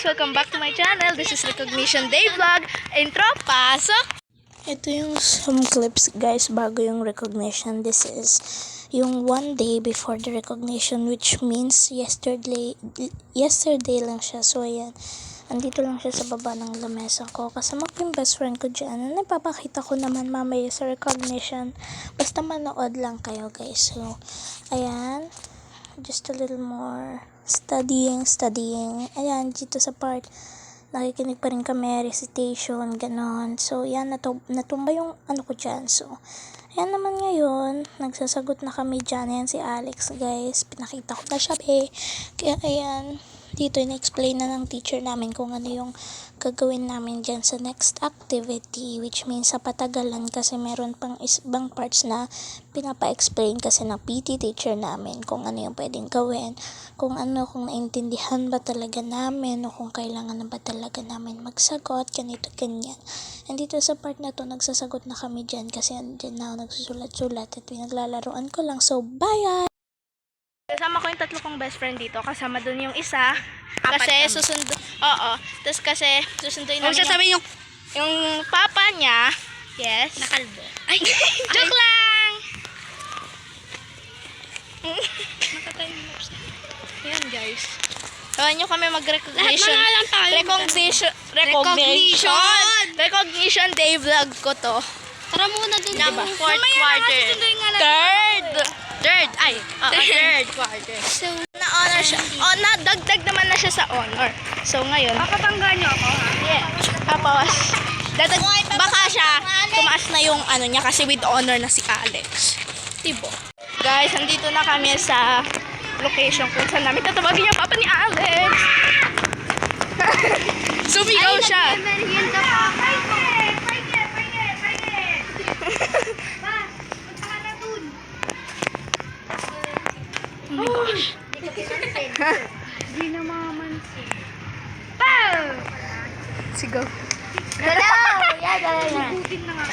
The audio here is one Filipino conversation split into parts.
guys! Welcome back to my channel. This is Recognition Day Vlog. Intro, pasok! Ito yung some clips guys bago yung recognition. This is yung one day before the recognition, which means yesterday lang siya. So ayan, andito lang siya sa baba ng lamesa ko kasama ko yung best friend ko dyan. Napapakita ko naman mamaya sa recognition. Basta manood lang kayo guys. So ayan, just a little more studying. Ayan, dito sa part nakikinig pa rin kami, recitation, ganon. So, yan, natumba yung ano ko dyan. So, ayan naman ngayon, nagsasagot na kami dyan. Ayan si Alex, guys. Pinakita ko na siya, Kaya, ayan, dito in-explain na ng teacher namin kung ano yung gagawin namin dyan sa next activity, which means sa patagalan kasi meron pang ibang parts na pinapa-explain kasi ng PT teacher namin kung ano yung pwedeng gawin, kung naintindihan ba talaga namin o kung kailangan na ba talaga namin magsagot, ganito, ganyan. And dito sa part na to, nagsasagot na kami dyan kasi dyan na ako nagsusulat-sulat at pinaglalaroan ko lang. So, bye! Kasama ko yung tatlo kong best friend dito. Kasama dun yung isa. Kasi susundo. Oo. Tapos kasi susunduin namin. sasabihin yung papa niya. Yes. nakalbo. Ay, joke lang! Ayan guys. Sabahan nyo kami mag-recognition. Recognition day vlog ko to. Tara muna dun. Ng fourth quarter. Third quarter. So, na-honor siya. Oh, nadagdag naman na siya sa honor. So, ngayon. Papatanggal niyo ako, ha? Yeah. Tapos, baka siya, tumaas na yung ano niya kasi with honor na si Alex. Diba? Guys, andito na kami sa location kung saan namin tatawagin yung papa ni Alex. Sumigaw siya. Oh my gosh. Hindi na mamansin. Sigaw. Dalaw! Yeah, dalaw. Gutin na nga.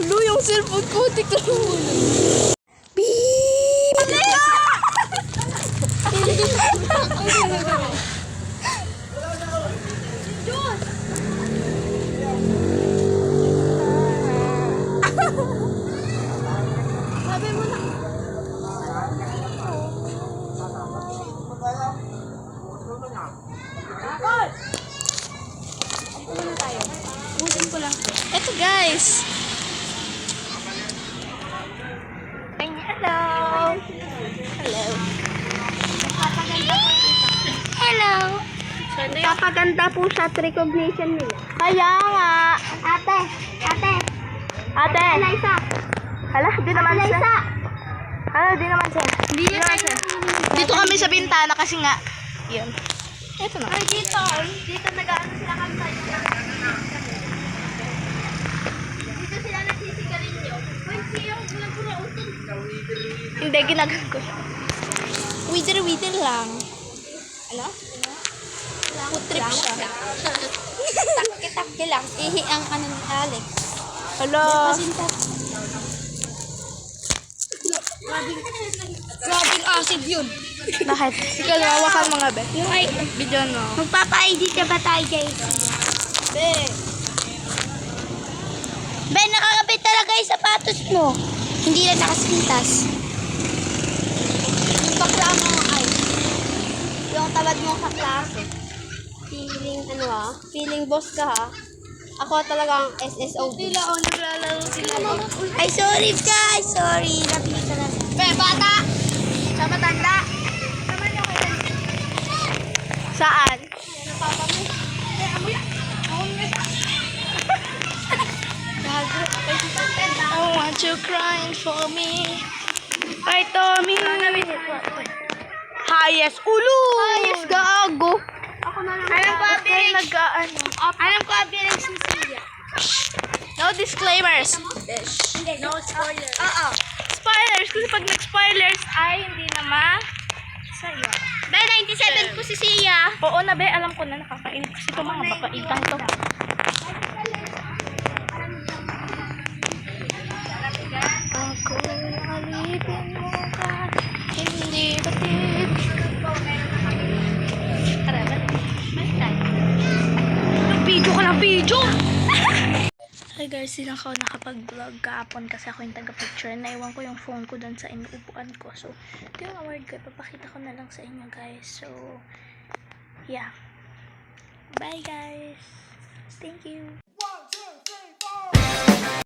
Lu, yung cellphone ko, tignan mo. Beep! Sabi mo na. Ito guys. Hello. Papaganda po siya at recognition nila. Kaya nga. Ate. Ate. Hala, di naman siya. Di naman siya. Dito kami sa bintana kasi nga. Yun. Ito na. Ay, dito nag-ano sila kami tayo. Dito sila nagsisigarilyo. Wait, siya yung pura utin. Hindi, ginagan ko. Wither lang. Ano? Food trip siya. Takki lang. Ihi ang ano ni Alex. Hello. Grabing acid yun. Bakit? Ikaw, lawakan mga be. Yung ay, Video no. magpapa-ID ka ba tayo guys? Be, nakakapit talaga yung sapatos mo. Hindi lang nakasintas. Yung bakla mo ay. Yung tabad mo sa klase. Feeling boss ka ha. Ako talagang SSOB. Naglalaro sila. Ay, sorry guys. Sorry. Napita na. Be, bata! Sa matanda. Saan? I want you crying for me. Ay, Tommy. Highest. Ulo! Highest, gago. Ako na lang. Alam ko, Abilix. Alam ko, Abilix ni Celia. No disclaimers. No spoiler. Spoilers. Kasi pag nag-spoilers ay hindi na sa'yo. Be, 97 po si Sia. Oo na, be. Alam ko na nakakainit kasi ito mga babaitang to. naka-video. Hi guys, hindi lang ako nakapag-vlog kahapon kasi ako yung taga-picture. Naiwan ko yung phone ko doon sa inuupuan ko. So, ito yung award ko. Papakita ko na lang sa inyo guys. So, yeah. Bye guys. Thank you.